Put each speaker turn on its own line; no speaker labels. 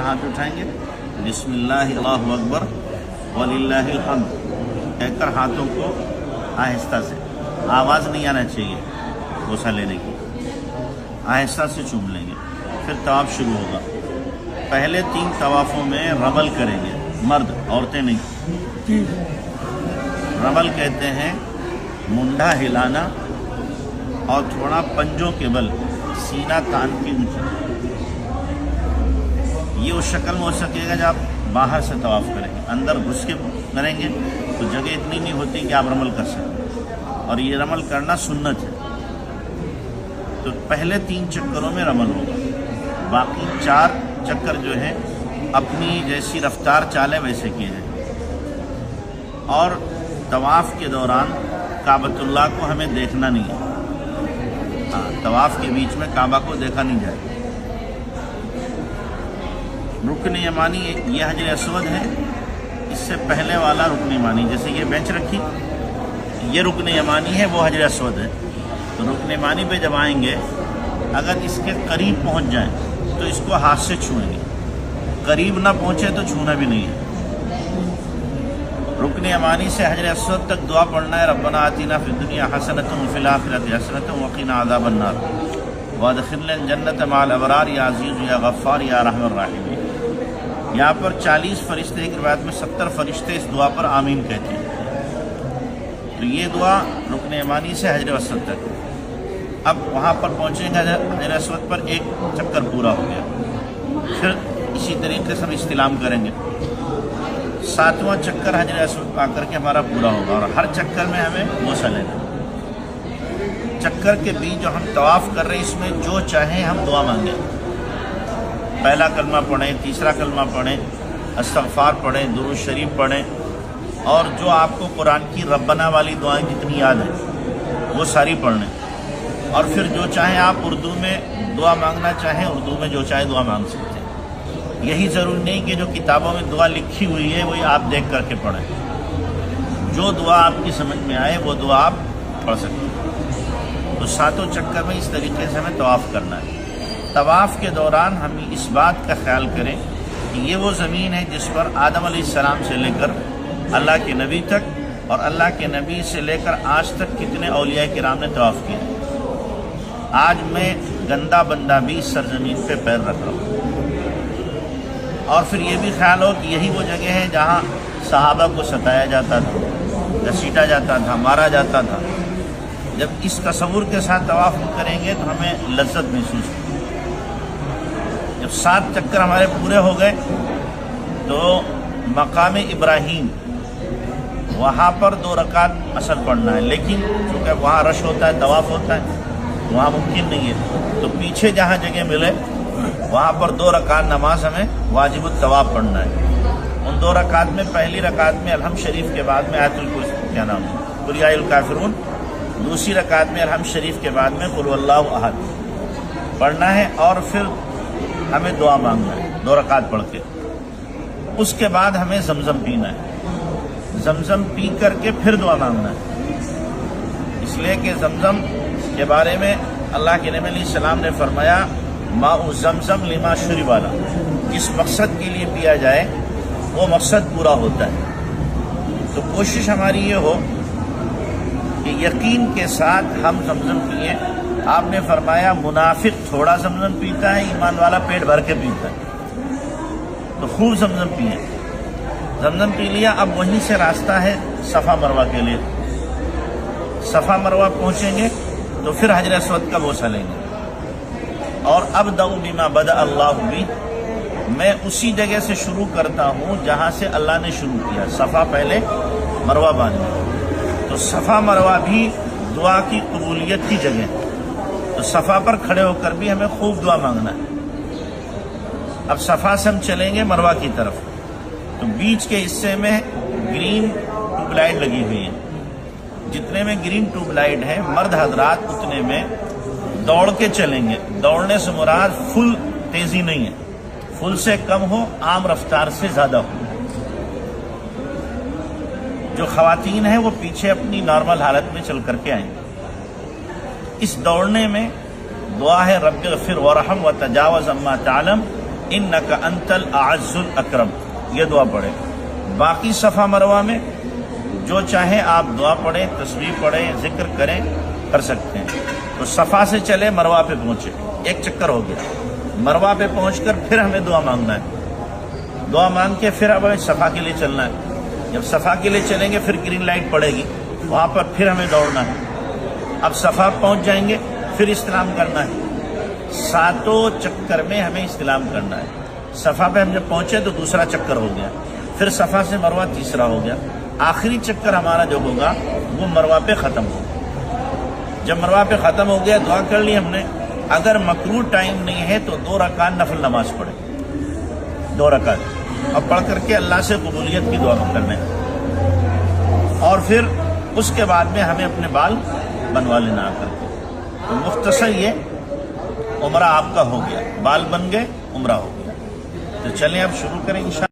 ہاتھ اٹھائیں گے، بسم اللہ اللہ اکبر وللہ الحمد کہہ کر ہاتھوں کو آہستہ سے، آواز نہیں آنا چاہیے بوسہ لینے کی، آہستہ سے چوم لیں گے۔ پھر طواف شروع ہوگا۔ پہلے 3 طوافوں میں رمل کریں گے، مرد، عورتیں نہیں۔ رمل کہتے ہیں منڈا ہلانا اور تھوڑا پنجوں کے بل سینہ تان کی اونچی، یہ اس شکل میں ہو سکے گا جب آپ باہر سے طواف کریں گے۔ اندر گھس کے کریں گے تو جگہ اتنی نہیں ہوتی کہ آپ رمل کر سکیں، اور یہ رمل کرنا سنت ہے۔ تو پہلے 3 چکروں میں رمل ہوگا، باقی 4 چکر جو ہیں اپنی جیسی رفتار چالیں ویسے کیے جائیں۔ اور طواف کے دوران کعبۃ اللہ کو ہمیں دیکھنا نہیں ہے، طواف کے بیچ میں کعبہ کو دیکھا نہیں جائے۔ رکن یمانی یہ حجر اسود ہے، اس سے پہلے والا رکن یمانی، جیسے یہ بینچ رکھی، یہ رکن یمانی ہے، وہ حجر اسود ہے۔ تو رکن یمانی پہ جب آئیں گے، اگر اس کے قریب پہنچ جائیں تو اس کو ہاتھ سے چھوئیں گے، قریب نہ پہنچے تو چھونا بھی نہیں ہے۔ رکن یمانی سے حجر اسود تک دعا پڑھنا ہے، ربنا آتنا فی الدنیا حسنۃ وفی الآخرۃ حسنۃ وقنا عذاب النار وادخلنا الجنۃ مع الابرار یا عزیز یا غفار یا ارحم الراحمین۔ یہاں پر 40 فرشتے، ایک روایت میں 70 فرشتے اس دعا پر آمین کہتے ہیں۔ تو یہ دعا رکن یمانی سے حجر اسود تک۔ اب وہاں پر پہنچیں گے، حجر اسود پر 1 چکر پورا ہو گیا، پھر اسی طریقے سے ہم استلام کریں گے۔ 7واں چکر حجر اسود پا کر کے ہمارا پورا ہوگا، اور ہر چکر میں ہمیں بوسہ لینا۔ چکر کے بیچ جو ہم طواف کر رہے ہیں، اس میں جو چاہیں ہم دعا مانگیں، پہلا کلمہ پڑھیں، تیسرا کلمہ پڑھیں، استغفار پڑھیں، درود شریف پڑھیں، اور جو آپ کو قرآن کی ربنا والی دعائیں جتنی یاد ہیں وہ ساری پڑھ لیں۔ اور پھر جو چاہیں آپ اردو میں دعا مانگنا چاہیں، اردو میں جو چاہیں دعا مانگ سکتے ہیں۔ یہی ضروری نہیں کہ جو کتابوں میں دعا لکھی ہوئی ہے وہی آپ دیکھ کر کے پڑھیں، جو دعا آپ کی سمجھ میں آئے وہ دعا آپ پڑھ سکتے ہیں۔ تو 7 چکر میں اس طریقے سے ہمیں طواف کرنا ہے۔ طواف کے دوران ہم اس بات کا خیال کریں کہ یہ وہ زمین ہے جس پر آدم علیہ السلام سے لے کر اللہ کے نبی تک، اور اللہ کے نبی سے لے کر آج تک کتنے اولیاء کرام نے طواف کیا۔ آج میں گندا بندہ بھی اس سرزمین پہ پیر رکھ رہا ہوں۔ اور پھر یہ بھی خیال ہو کہ یہی وہ جگہ ہے جہاں صحابہ کو ستایا جاتا تھا، گھسیٹا جاتا تھا، مارا جاتا تھا۔ جب اس تصور کے ساتھ طواف کریں گے تو ہمیں لذت محسوس ہوگی۔ جب 7 چکر ہمارے پورے ہو گئے تو مقام ابراہیم، وہاں پر 2 رکعت اصل پڑھنا ہے، لیکن چونکہ وہاں رش ہوتا ہے، طواف ہوتا ہے، وہاں ممکن نہیں ہے، تو پیچھے جہاں جگہ ملے وہاں پر 2 رکعت نماز ہمیں واجب الطواف پڑھنا ہے۔ ان 2 رکعت میں پہلی رکعت میں الحمد شریف کے بعد میں آیت الکرسی، کیا نام ہے، قل یا الکافرون، دوسری رکعت میں الحمد شریف کے بعد میں قل واللہ احد پڑھنا ہے، اور پھر ہمیں دعا مانگنا ہے 2 رکعت پڑھ کے۔ اس کے بعد ہمیں زمزم پینا ہے، زمزم پی کر کے پھر دعا مانگنا ہے، اس لیے کہ زمزم کے بارے میں اللہ کے نبی علیہ السلام نے فرمایا ماء زمزم لما شرب له، جس مقصد کے لیے پیا جائے وہ مقصد پورا ہوتا ہے۔ تو کوشش ہماری یہ ہو کہ یقین کے ساتھ ہم زمزم پئیں۔ آپ نے فرمایا منافق تھوڑا زمزم پیتا ہے، ایمان والا پیٹ بھر کے پیتا ہے۔ تو خوب زمزم پئیں۔ زمزم پی لیا، اب وہیں سے راستہ ہے صفا مروہ کے لیے۔ صفا مروہ پہنچیں گے تو پھر حجر اسود کا بوسہ لیں گے۔ اور ابدأ بما بدأ اللہ بی، میں اسی جگہ سے شروع کرتا ہوں جہاں سے اللہ نے شروع کیا، صفا پہلے مروہ بعد میں۔ تو صفا مروہ بھی دعا کی قبولیت کی جگہ ہے، تو صفا پر کھڑے ہو کر بھی ہمیں خوب دعا مانگنا ہے۔ اب صفا سے ہم چلیں گے مروہ کی طرف، تو بیچ کے حصے میں گرین ٹیوب لائٹ لگی ہوئی ہے، جتنے میں گرین ٹیوب لائٹ ہے مرد حضرات اتنے میں دوڑ کے چلیں گے۔ دوڑنے سے مراد فل تیزی نہیں ہے، فل سے کم ہو، عام رفتار سے زیادہ ہو۔ جو خواتین ہیں وہ پیچھے اپنی نارمل حالت میں چل کر کے آئیں گے۔ اس دوڑنے میں دعا ہے رب اغفر ورحم وتجاوز عما تعلم انک انت الاعز الاکرم، یہ دعا پڑھیں۔ باقی صفا مروہ میں جو چاہیں آپ دعا پڑھیں، تسبیح پڑھیں، ذکر کریں، کر سکتے ہیں۔ تو صفا سے چلے مروہ پہ پہنچے، ایک چکر ہو گیا، مروہ پہ پہنچ کر پھر ہمیں دعا مانگنا ہے، دعا مانگ کے پھر اب ہمیں صفا کے لیے چلنا ہے۔ جب صفا کے لیے چلیں گے پھر گرین لائٹ پڑے گی، وہاں پر پھر ہمیں دوڑنا ہے۔ اب صفا پہنچ جائیں گے پھر استلام کرنا ہے، ساتوں چکر میں ہمیں استلام کرنا ہے۔ صفا پہ ہم جب پہنچے تو دوسرا چکر ہو گیا، پھر صفا سے مروہ تیسرا ہو گیا، آخری چکر ہمارا جو ہوگا وہ مروہ پہ ختم ہوگا۔ جب مروہ پہ ختم ہو گیا دعا کر لی ہم نے، اگر مکروہ ٹائم نہیں ہے تو 2 رکعت نفل نماز پڑھیں، 2 رکعت، اور پڑھ کر کے اللہ سے قبولیت کی دعا کرنے، اور پھر اس کے بعد میں ہمیں اپنے بال بنوا لینا آ کر کے۔ تو مختصر یہ عمرہ آپ کا ہو گیا، بال بن گئے، عمرہ ہو گیا۔ تو چلیں اب شروع کریں انشاءاللہ۔